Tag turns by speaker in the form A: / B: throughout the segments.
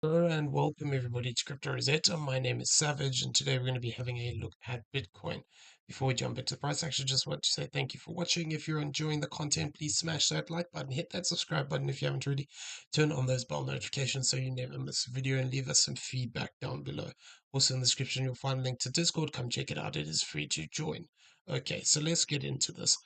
A: Hello and welcome everybody to Crypto Rosetta. My name is Savage, and today we're going to be having a look at Bitcoin. Before we jump into the price action, just want to say thank you for watching. If you're enjoying the content, please smash that like button, hit that subscribe button if you haven't already, turn on those bell notifications so you never miss a video, and leave us some feedback down below. Also in the description, you'll find a link to Discord. Come check it out. It is free to join. Okay, so let's get into this.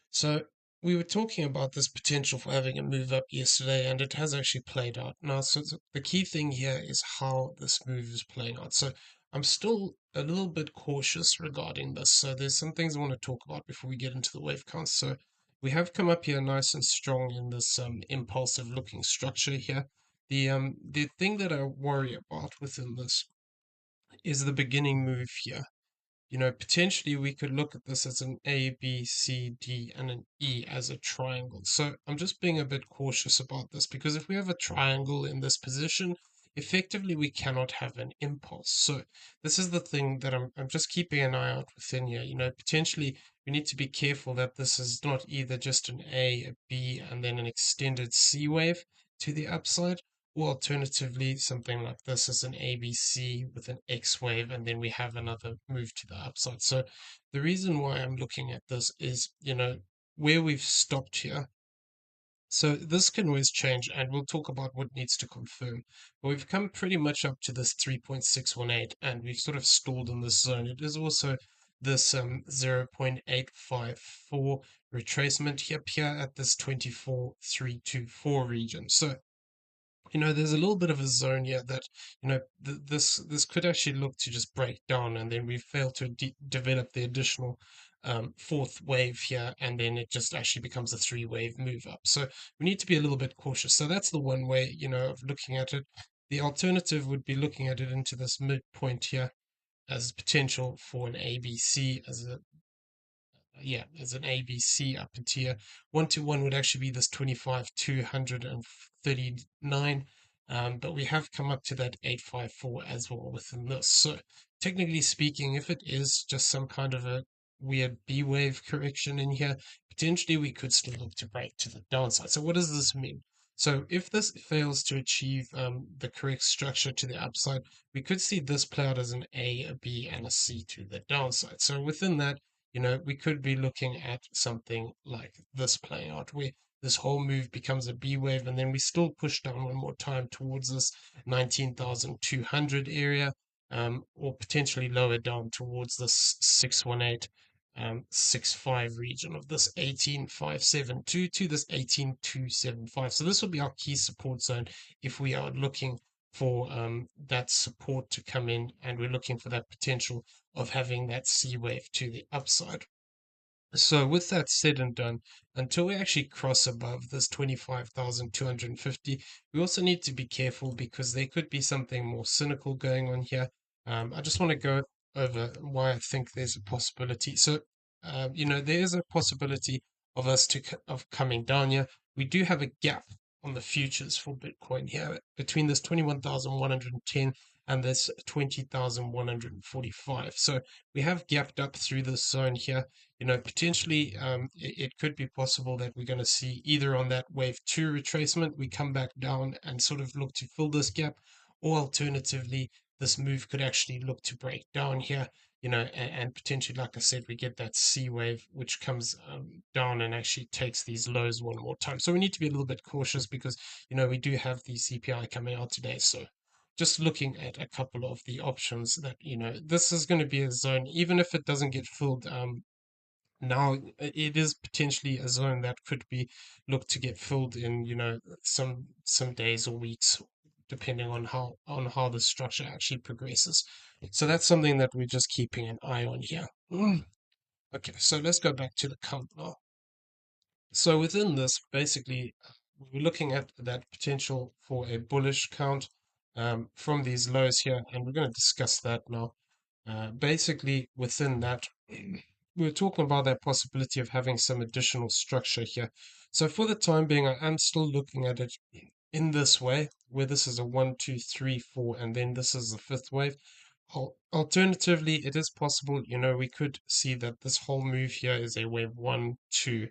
A: So we were talking about this potential for having a move up yesterday, and it has actually played out. Now, so the key thing here is how this move is playing out. So I'm still a little bit cautious regarding this. So there's some things I want to talk about before we get into the wave counts. So we have come up here nice and strong in this impulsive looking structure here. The thing that I worry about within this is the beginning move here. Potentially we could look at this as an A, B, C, D, and an E as a triangle. So I'm just being a bit cautious about this because if we have a triangle in this position, effectively we cannot have an impulse. So this is the thing that I'm just keeping an eye out within here. Potentially we need to be careful that this is not either just an A, a B, and then an extended C wave to the upside, or alternatively, something like this is an ABC with an X wave, and then we have another move to the upside. So the reason why I'm looking at this is, where we've stopped here. So this can always change, and we'll talk about what needs to confirm. But we've come pretty much up to this 3.618, and we've sort of stalled in this zone. It is also this 0.854 retracement here at this 24,324 region. So there's a little bit of a zone here that, this could actually look to just break down, and then we fail to develop the additional fourth wave here, and then it just actually becomes a three-wave move up. So we need to be a little bit cautious. So that's the one way, of looking at it. The alternative would be looking at it into this midpoint here as potential for an ABC as an ABC up into here. 1 to 1 would actually be this 25,239. But we have come up to that 854 as well within this. So technically speaking, if it is just some kind of a weird B wave correction in here, potentially we could still look to break to the downside. So what does this mean? So if this fails to achieve the correct structure to the upside, we could see this play out as an A, a B, and a C to the downside. So within that, we could be looking at something like this playing out, where this whole move becomes a B wave, and then we still push down one more time towards this 19,200 area, or potentially lower down towards this 618. 65 region of this 18,572 to this 18,275. So this will be our key support zone if we are looking for that support to come in, and we're looking for that potential of having that C wave to the upside. So with that said and done, until we actually cross above this 25,250, we also need to be careful because there could be something more cynical going on here. I just want to go over why I think there's a possibility. So, there is a possibility of us of coming down here. We do have a gap on the futures for Bitcoin here between this 21,110 and this 20,145. So we have gapped up through this zone here. Potentially it could be possible that we're going to see either on that wave two retracement, we come back down and sort of look to fill this gap, or alternatively, this move could actually look to break down here, and potentially, like I said, we get that C wave, which comes down and actually takes these lows one more time. So we need to be a little bit cautious because, we do have the CPI coming out today. So just looking at a couple of the options that, this is going to be a zone, even if it doesn't get filled now, it is potentially a zone that could be looked to get filled in, some days or weeks, depending on how the structure actually progresses. So that's something that we're just keeping an eye on here. Okay, so let's go back to the count now. So within this, basically, we're looking at that potential for a bullish count from these lows here, and we're going to discuss that now. Basically, within that, we're talking about that possibility of having some additional structure here. So for the time being, I am still looking at it in this way, where this is a 1, 2, 3, 4, and then this is the fifth wave. Alternatively, it is possible, we could see that this whole move here is a wave 1, 2,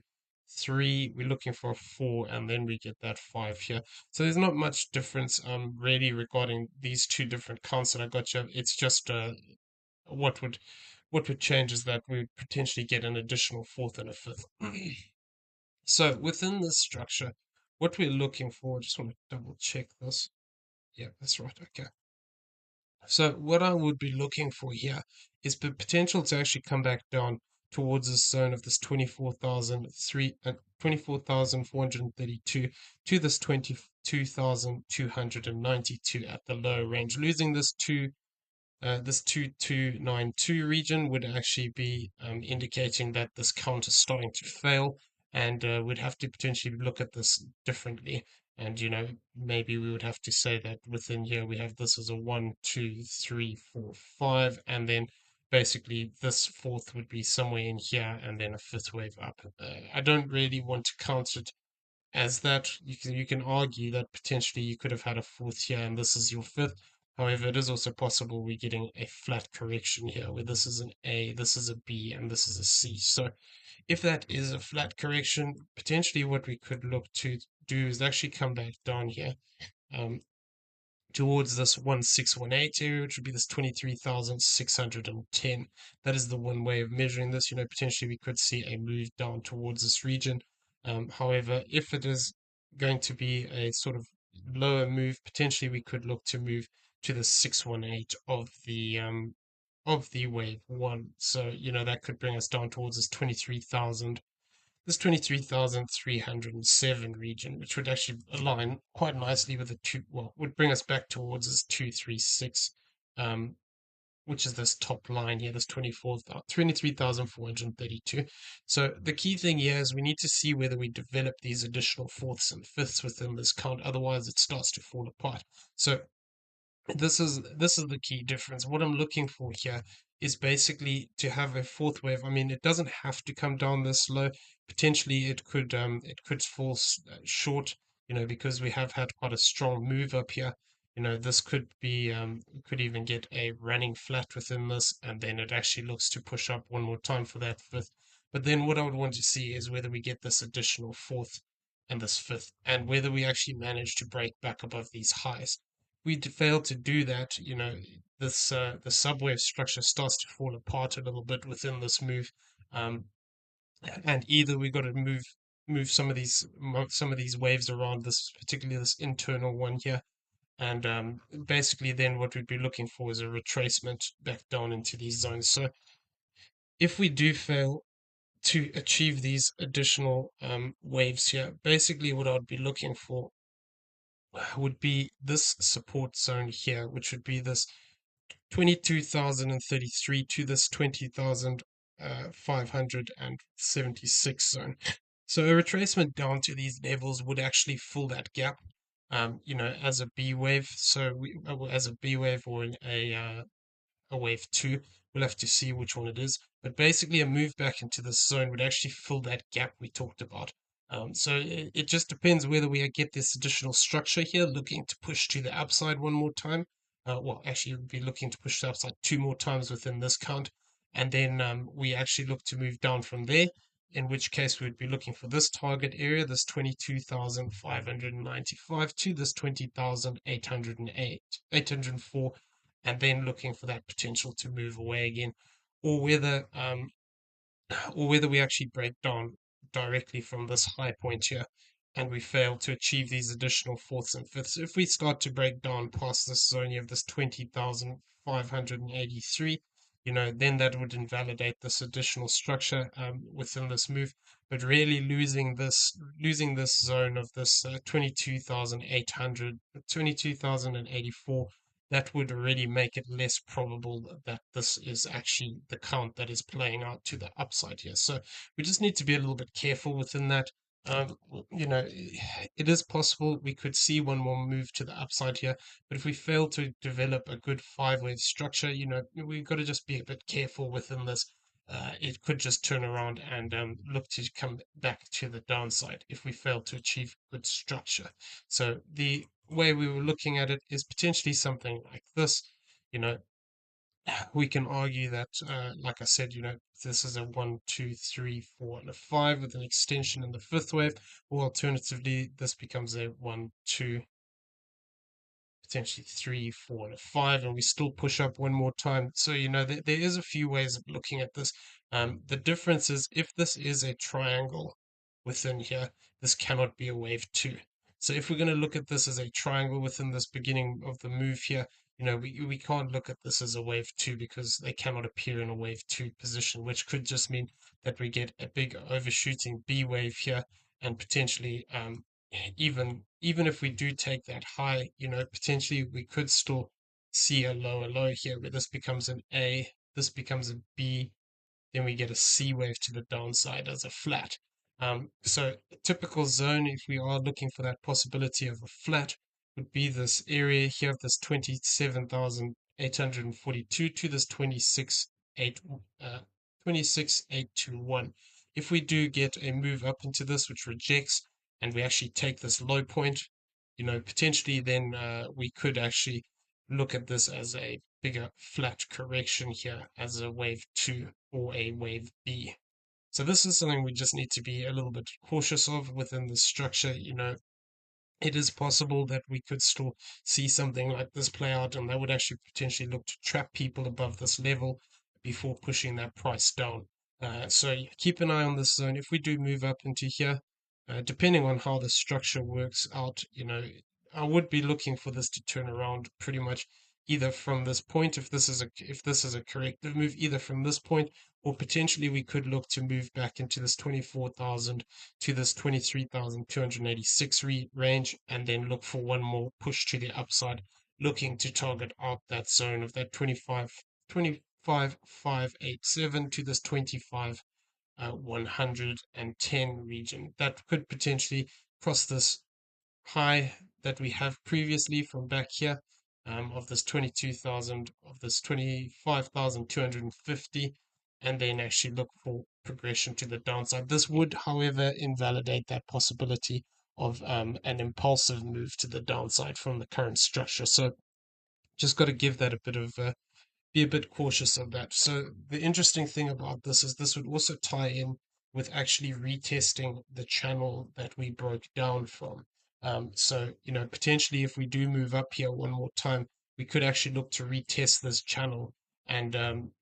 A: 3, we're looking for a 4, and then we get that 5 here. So there's not much difference really regarding these two different counts that I got you. It's just what would what would change is that we would potentially get an additional fourth and a fifth. So within this structure, what we're looking for, just want to double check this. Yeah, that's right. Okay. So what I would be looking for here is the potential to actually come back down towards this zone of this 24,432 to this 22,292 at the low range. Losing this 2292 region would actually be indicating that this count is starting to fail, and we'd have to potentially look at this differently. And maybe we would have to say that within here we have this as a 1, 2, 3, 4, 5, and then basically this fourth would be somewhere in here, and then a fifth wave up. I don't really want to count it as that. You can argue that potentially you could have had a fourth here and this is your fifth. However, it is also possible we're getting a flat correction here where this is an A, this is a B, and this is a C. So if that is a flat correction, potentially what we could look to do is actually come back down here. Towards this 1618 area, which would be this 23,610. That is the one way of measuring this. Potentially we could see a move down towards this region. However, if it is going to be a sort of lower move, potentially we could look to move to the 618 of the wave one. So, that could bring us down towards this 23,307 region, which would actually align quite nicely with the would bring us back towards this 236, which is this top line here, this 23,432. So the key thing here is we need to see whether we develop these additional fourths and fifths within this count. Otherwise, it starts to fall apart. So this is the key difference. What I'm looking for here is basically to have a fourth wave. I mean, it doesn't have to come down this low. Potentially, it could fall short. Because we have had quite a strong move up here. This could be could even get a running flat within this, and then it actually looks to push up one more time for that fifth. But then what I would want to see is whether we get this additional fourth and this fifth, and whether we actually manage to break back above these highs. We fail to do that, this the subwave structure starts to fall apart a little bit within this move, um, and either we got to move some of these waves around this, particularly this internal one here, and basically then what we'd be looking for is a retracement back down into these zones. So if we do fail to achieve these additional waves here, basically what I'd be looking for would be this support zone here, which would be this 22,033 to this 20,576 zone. So a retracement down to these levels would actually fill that gap, as a B wave. So as a B wave or a wave two. We'll have to see which one it is. But basically, a move back into this zone would actually fill that gap we talked about. So it just depends whether we get this additional structure here, looking to push to the upside one more time. Actually, we'd be looking to push the upside two more times within this count. And then we actually look to move down from there, in which case we'd be looking for this target area, this 22,595 to this 20,808, 804, and then looking for that potential to move away again, or whether we actually break down directly from this high point here and we fail to achieve these additional fourths and fifths. If we start to break down past this zone of this 20,583, then that would invalidate this additional structure within this move. But really losing this zone of this 22,800, 22,084, that would already make it less probable that this is actually the count that is playing out to the upside here. So we just need to be a little bit careful within that. Um, it is possible we could see one more move to the upside here, but if we fail to develop a good five-wave structure, we've got to just be a bit careful within this. It could just turn around and look to come back to the downside if we fail to achieve good structure. So the way we were looking at it is potentially something like this. You know, we can argue that, like I said, this is a one, two, three, four, and a five with an extension in the fifth wave, or alternatively, this becomes a one, two, potentially three, four, and a five, and we still push up one more time. So, there is a few ways of looking at this. The difference is if this is a triangle within here, this cannot be a wave two. So if we're going to look at this as a triangle within this beginning of the move here, we can't look at this as a wave two because they cannot appear in a wave two position, which could just mean that we get a big overshooting B wave here and potentially even if we do take that high, potentially we could still see a lower low here where this becomes an A, this becomes a B, then we get a C wave to the downside as a flat. So a typical zone, if we are looking for that possibility of a flat, would be this area here of this 27,842 to this 26,821. If we do get a move up into this, which rejects, and we actually take this low point, potentially then we could actually look at this as a bigger flat correction here as a wave two or a wave B. So this is something we just need to be a little bit cautious of within the structure. It is possible that we could still see something like this play out, and that would actually potentially look to trap people above this level before pushing that price down. So yeah, keep an eye on this zone. If we do move up into here, depending on how the structure works out, I would be looking for this to turn around pretty much either from this point, if this is a corrective move, either from this point, or potentially we could look to move back into this 24,000 to this 23,286 range, and then look for one more push to the upside, looking to target out that zone of that 25,587 to this 25 110 region. That could potentially cross this high that we have previously from back here, of this 22,000, of this 25,250, and then actually look for progression to the downside. This would, however, invalidate that possibility of an impulsive move to the downside from the current structure. So just got to give that a bit of be a bit cautious of that. So the interesting thing about this is this would also tie in with actually retesting the channel that we broke down from. So, potentially if we do move up here one more time, we could actually look to retest this channel and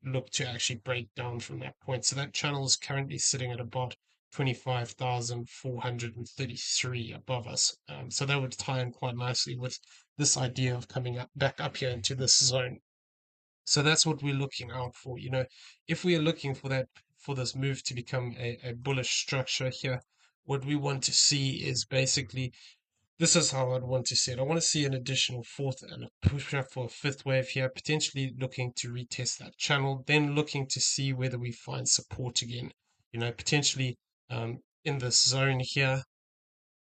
A: look to actually break down from that point. So that channel is currently sitting at about 25,433 above us. So that would tie in quite nicely with this idea of coming up back up here into this zone. So that's what we're looking out for. If we are looking for this move to become a bullish structure here, what we want to see is basically this is how I'd want to see it. I want to see an additional fourth and a push up for a fifth wave here, potentially looking to retest that channel, then looking to see whether we find support again. Potentially in this zone here,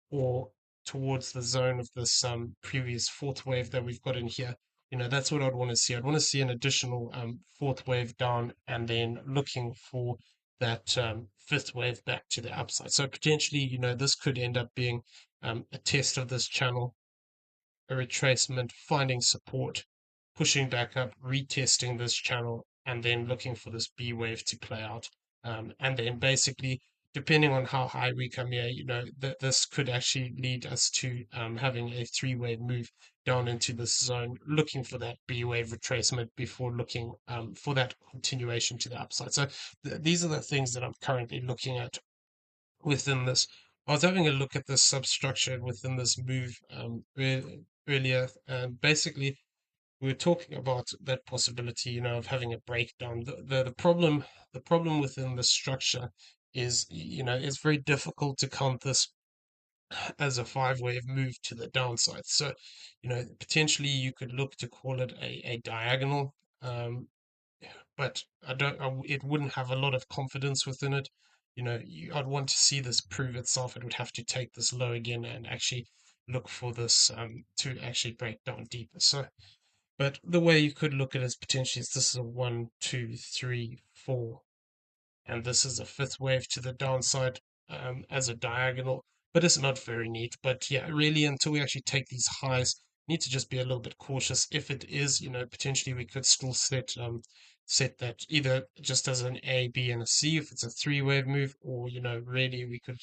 A: or towards the zone of this previous fourth wave that we've got in here. That's what I'd want to see. I'd want to see an additional fourth wave down and then looking for that fifth wave back to the upside. So potentially, this could end up being a test of this channel, a retracement, finding support, pushing back up, retesting this channel, and then looking for this B wave to play out. And then basically, depending on how high we come here, this could actually lead us to having a three-wave move down into this zone, looking for that B wave retracement before looking for that continuation to the upside. So these are the things that I'm currently looking at within this. I was having a look at this substructure within this move earlier, and basically we were talking about that possibility, of having a breakdown. The problem within the structure is, it's very difficult to count this as a five-wave move to the downside. So, potentially you could look to call it a diagonal, but it wouldn't have a lot of confidence within it. I'd want to see this prove itself. It would have to take this low again and actually look for this to actually break down deeper. So, but the way you could look at it is potentially this is a one, two, three, four, and this is a fifth wave to the downside as a diagonal. But it's not very neat. But yeah, really, until we actually take these highs need to just be a little bit cautious. If it is, potentially we could still set that either just as an A, B, and a C if it's a three-wave move, or really we could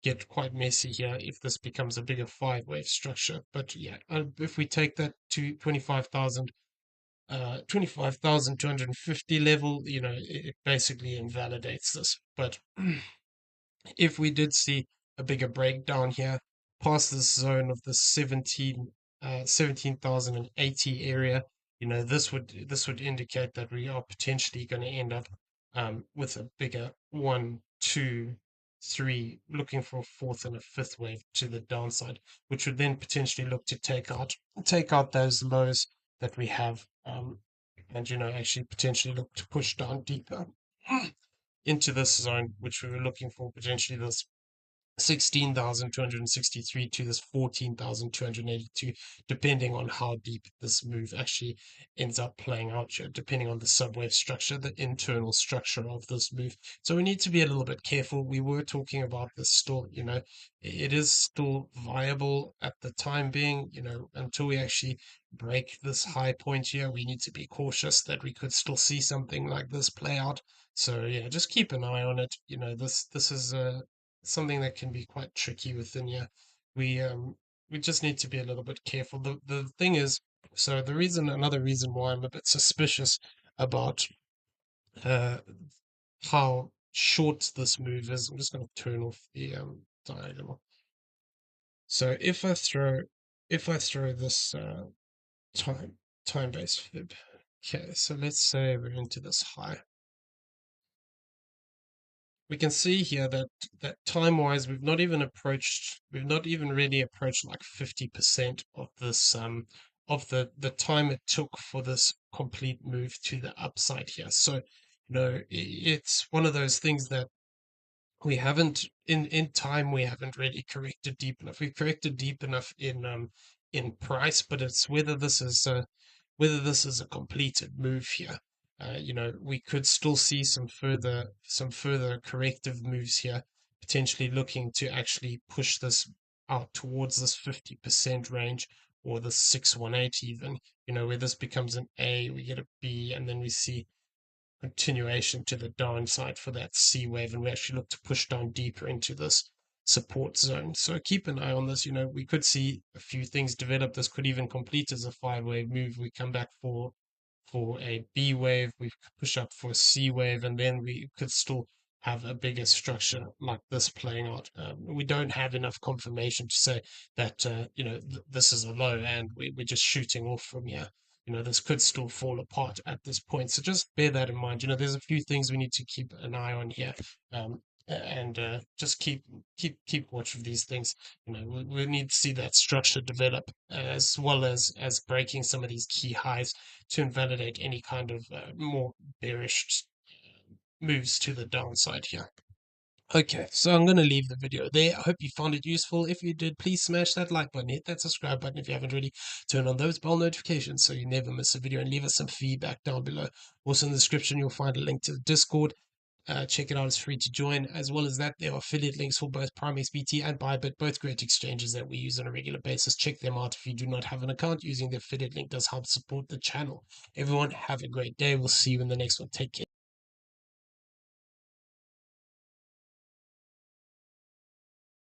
A: get quite messy here if this becomes a bigger five-wave structure. But yeah, if we take that to 25,250 level, it basically invalidates this. But if we did see a bigger breakdown here past this zone of the 17,080 area, this would indicate that we are potentially going to end up with a bigger one, two, three, looking for a fourth and a fifth wave to the downside, which would then potentially look to take out those lows that we have, and actually potentially look to push down deeper into this zone, which we were looking for potentially this 16,263 to this 14,282, depending on how deep this move actually ends up playing out here, depending on the subwave structure, the internal structure of this move. So we need to be a little bit careful. We were talking about this still, it is still viable at the time being, until we actually break this high point here. We need to be cautious that we could still see something like this play out. So yeah, just keep an eye on it. This is something that can be quite tricky within here. We just need to be a little bit careful. The thing is, so another reason why I'm a bit suspicious about uh how short this move is. I'm just going to turn off the diagonal. So if I throw this time based fib. Okay, so let's say we're into this high. We can see here that time wise we've not even really approached like 50% of this of the time it took for this complete move to the upside here. So it's one of those things that we haven't in time we haven't really corrected deep enough. We've corrected deep enough in price, but it's whether this is a completed move here. We could still see some further corrective moves here, potentially looking to actually push this out towards this 50% range, or the 618 even, where this becomes an A, we get a B, and then we see continuation to the downside for that C wave, and we actually look to push down deeper into this support zone. So keep an eye on this. We could see a few things develop. This could even complete as a five-wave move. We come back for a B wave, we push up for a C wave, and then we could still have a bigger structure like this playing out. We don't have enough confirmation to say that this is a low and we're just shooting off from here. This could still fall apart at this point. So just bear that in mind. There's a few things we need to keep an eye on here. And just keep watch of these things. We need to see that structure develop, as well as breaking some of these key highs to invalidate any kind of more bearish moves to the downside here. Okay, so I'm going to leave the video there. I hope you found it useful. If you did, please smash that like button, hit that subscribe button if you haven't already, turn on those bell notifications so you never miss a video, and leave us some feedback down below. Also in the description, you'll find a link to the Discord. Check it out, it's free to join. As well as that, there are affiliate links for both PrimeXBT and BYBIT, both great exchanges that we use on a regular basis. Check them out if you do not have an account. Using the affiliate link does help support the channel. Everyone, have a great day. We'll see you in the next one. Take care.